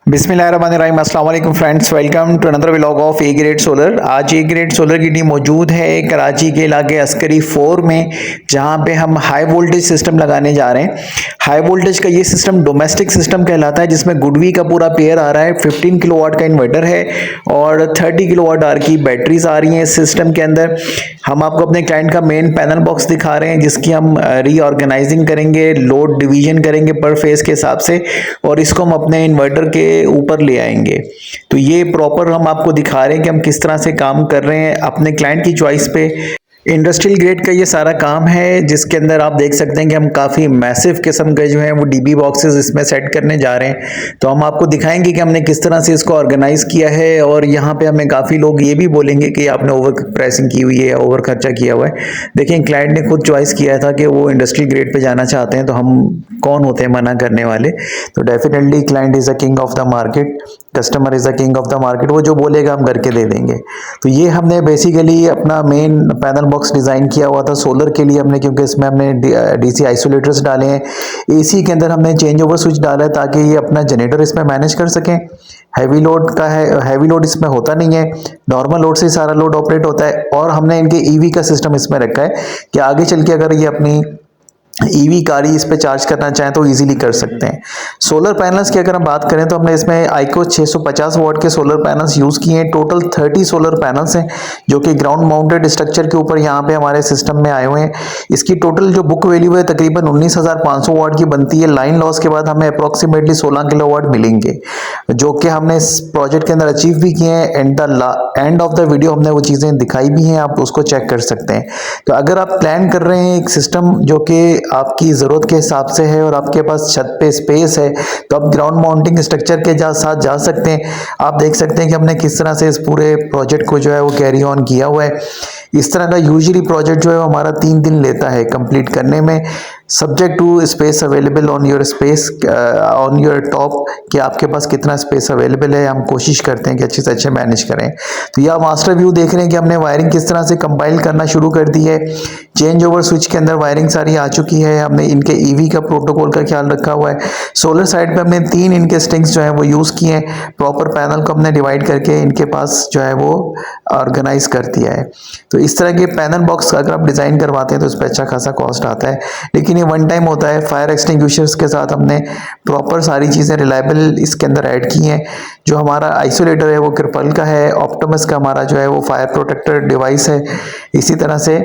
बिस्मिल्लाहिर्रहमानिर्रहीम, अस्सलाम वालेकुम friends, welcome to another vlog of A grade solar. आज ए ग्रेड सोलर की टीम मौजूद है कराची के इलाके अस्करी 4 में, जहां पे हम हाई वोल्टेज सिस्टम लगाने जा रहे हैं। हाई वोल्टेज का ये सिस्टम डोमेस्टिक सिस्टम कहलाता है, जिसमें गुडवी का पूरा पेयर आ रहा है। 15 किलोवाट का इन्वर्टर है और 30 किलोवाट आवर की बैटरीज आ रही हैं इस सिस्टम के अंदर। हम आपको अपने क्लाइंट का मेन पैनल बॉक्स दिखा रहे हैं, जिसकी हम रीऑर्गेनाइजिंग करेंगे, लोड डिवीजन करेंगे पर फेज के हिसाब से, और इसको हम अपने इन्वर्टर के ऊपर ले आएंगे। तो ये प्रॉपर हम आपको दिखा रहे हैं कि हम किस तरह से काम कर रहे हैं अपने क्लाइंट की चॉइस पे। इंडस्ट्रियल ग्रेड का ये सारा काम है, जिसके अंदर आप देख सकते हैं कि हम काफ़ी मैसिव किस्म के जो है वो डीबी बॉक्सेस इसमें सेट करने जा रहे हैं। तो हम आपको दिखाएंगे कि हमने किस तरह से इसको ऑर्गेनाइज किया है। और यहाँ पे हमें काफ़ी लोग ये भी बोलेंगे कि आपने ओवर प्राइसिंग की हुई है, ओवर खर्चा किया हुआ है। देखिए, क्लाइंट ने खुद चॉइस किया था कि वो इंडस्ट्रियल ग्रेड पे जाना चाहते हैं, तो हम कौन होते हैं मना करने वाले। तो definitely client is a king of the market, customer is a king of the market. वो जो बोलेगा हम करके दे देंगे। तो ये हमने बेसिकली अपना मेन पैनल बॉक्स डिज़ाइन किया हुआ था सोलर के लिए हमने, क्योंकि इसमें हमने डीसी आइसोलेटर्स डाले हैं। एसी के अंदर हमने चेंज ओवर स्विच डाला है ताकि ये अपना जनरेटर इसमें मैनेज कर सकें। हैवी लोड का है, हैवी लोड इसमें होता नहीं है, नॉर्मल लोड से सारा लोड ऑपरेट होता है। और हमने इनके ईवी का सिस्टम इसमें रखा है कि आगे चल के अगर ये अपनी ईवी कार ही इस पे चार्ज करना चाहें तो इजीली कर सकते हैं। सोलर पैनल्स की अगर हम बात करें तो हमने इसमें आइको 650 वाट के सोलर पैनल्स यूज़ किए हैं। टोटल 30 सोलर पैनल्स हैं जो कि ग्राउंड माउंटेड स्ट्रक्चर के ऊपर यहाँ पे हमारे सिस्टम में आए हुए हैं। इसकी टोटल जो बुक वैल्यू है तकरीबन 19,500 वाट की बनती है। लाइन लॉस के बाद हमें अप्रॉक्सीमेटली 16 किलो वाट मिलेंगे, जो कि हमने इस प्रोजेक्ट के अंदर अचीव भी किए हैं। एंड ऑफ द वीडियो हमने वो चीज़ें दिखाई भी हैं, आप उसको चेक कर सकते हैं। तो अगर आप प्लान कर रहे हैं एक सिस्टम जो कि आपकी ज़रूरत के हिसाब से है और आपके पास छत पे स्पेस है, तो आप ग्राउंड माउंटिंग स्ट्रक्चर के साथ जा सकते हैं। आप देख सकते हैं कि हमने किस तरह से इस पूरे प्रोजेक्ट को जो है वो कैरी ऑन किया हुआ है। इस तरह का यूजुअली प्रोजेक्ट जो है वो हमारा 3 दिन लेता है कंप्लीट करने में, subject to space available on your space on your top, कि आपके पास कितना स्पेस अवेलेबल है। हम कोशिश करते हैं कि अच्छे से अच्छे मैनेज करें। तो यह मास्टर व्यू देख रहे हैं कि हमने वायरिंग किस तरह से कंपाइल करना शुरू कर दी है। चेंज ओवर स्विच के अंदर वायरिंग सारी आ चुकी है। हमने इनके ईवी का प्रोटोकॉल का ख्याल रखा हुआ है। सोलर साइड पे हमने 3 इनके स्टिंग्स जो है वो यूज़ किए हैं। प्रॉपर पैनल को हमने डिवाइड करके इनके पास जो है वो ऑर्गेनाइज कर दिया है। तो इस तरह के पैनल बॉक्स अगर आप डिज़ाइन करवाते हैं तो इस पर अच्छा खासा कॉस्ट आता है, लेकिन ये वन टाइम होता है। फायर एक्सटिंग्विशर्स के साथ हमने प्रॉपर सारी चीज़ें रिलायबल इसके अंदर ऐड की हैं। जो हमारा आइसोलेटर है वो क्रिपल का है, ऑप्टिमस का हमारा जो है वो फायर प्रोटेक्टर डिवाइस है। इसी तरह से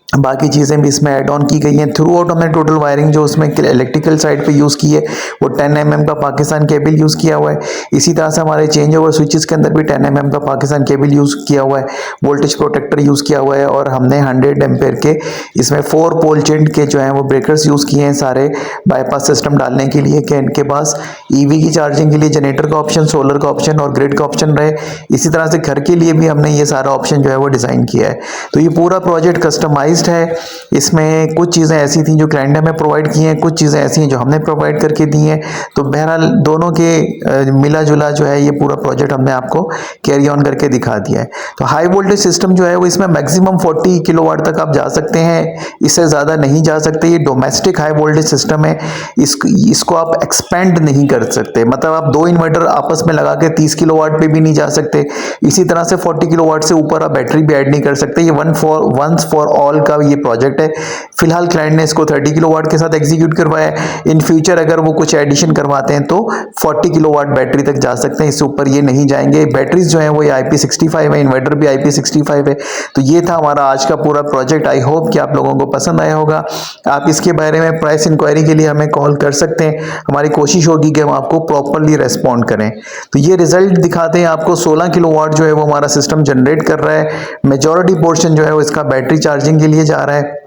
बाकी चीज़ें भी इसमें ऐड ऑन की गई हैं। थ्रू आउट हमने टोटल वायरिंग जो उसमें इलेक्ट्रिकल साइड पे यूज़ की है वो 10 mm का पाकिस्तान केबल यूज़ किया हुआ है। इसी तरह से हमारे चेंज ओवर स्विचेस के अंदर भी 10 mm का पाकिस्तान केबल यूज़ किया हुआ है। वोल्टेज प्रोटेक्टर यूज़ किया हुआ है और हमने 100 एम्पेयर के इसमें 4 पोल चेंट के जो हैं वो ब्रेकर्स यूज़ किए हैं सारे बाईपास सिस्टम डालने के लिए, कि इनके पास ईवी की चार्जिंग के लिए जनरेटर का ऑप्शन, सोलर का ऑप्शन और ग्रिड का ऑप्शन रहे। इसी तरह से घर के लिए भी हमने ये सारा ऑप्शन जो है वो डिज़ाइन किया है। तो ये पूरा प्रोजेक्ट कस्टमाइज्ड है। इसमें कुछ चीज़ें ऐसी थी जो क्लाइंट ने हमें प्रोवाइड की हैं, कुछ चीज़ें ऐसी हैं जो हमने प्रोवाइड करके दी हैं। तो बहरहाल दोनों के मिला जुला जो है ये पूरा प्रोजेक्ट हमने आपको कैरी ऑन करके दिखा दिया है। तो हाई वोल्टेज सिस्टम जो है वो इसमें मैक्सिमम 40 किलोवाट तक आप जा सकते हैं, इससे ज़्यादा नहीं जा सकते। ये डोमेस्टिक हाई वोल्टेज सिस्टम है, इसको आप एक्सपेंड नहीं कर सकते। मतलब आप 2 इन्वर्टर आपस में लगा के 30 किलोवाट पे भी नहीं जा सकते। इसी तरह से 40 किलोवाट से ऊपर आप बैटरी भी ऐड नहीं कर सकते। ये वंस फॉर ऑल का ये प्रोजेक्ट है। फिलहाल क्लाइंट ने इसको 30 किलोवाट के साथ एग्जीक्यूट करवाया है। इन फ्यूचर अगर वो कुछ एडिशन करवाते हैं तो 40 किलोवाट बैटरी तक जा सकते हैं, इससे ऊपर ये नहीं जाएंगे। बैटरीज जो है वो IP65 है, इन्वर्टर भी IP65 है। तो ये था हमारा आज का पूरा प्रोजेक्ट। आई होप कि आप लोगों को पसंद आया होगा। आप इसके बारे में प्राइस इंक्वायरी के लिए हमें कॉल कर सकते हैं। हमारी कोशिश होगी कि हम आपको प्रॉपरली रेस्पॉन्ड करें। तो ये रिजल्ट दिखाते हैं आपको। 16 किलोवाट जो है वो हमारा सिस्टम जनरेट कर रहा है। मेजॉरिटी पोर्शन जो है वो इसका बैटरी चार्जिंग के लिए जा रहा है।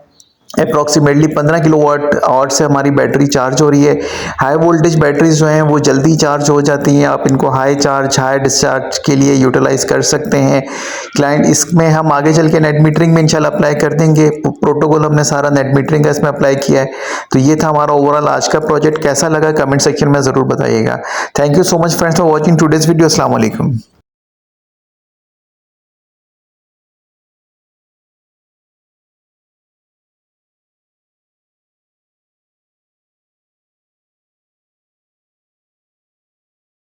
अप्रॉक्सीमेटली 15 किलोवाट आवर से हमारी बैटरी चार्ज हो रही है। हाई वोल्टेज बैटरीज जो हैं वो जल्दी चार्ज हो जाती हैं। आप इनको हाई चार्ज, हाई डिस्चार्ज के लिए यूटिलाइज कर सकते हैं। क्लाइंट इसमें हम आगे चल के नेट मीटरिंग में इंशाल्लाह अप्लाई कर देंगे। प्रोटोकॉल हमने सारा नेट मीटरिंग का इसमें अप्लाई किया है। तो ये था हमारा ओवरऑल आज का प्रोजेक्ट। कैसा लगा कमेंट सेक्शन में ज़रूर बताइएगा। Thank you so much friends for watching today's video. अस्सलाम वालेकुम।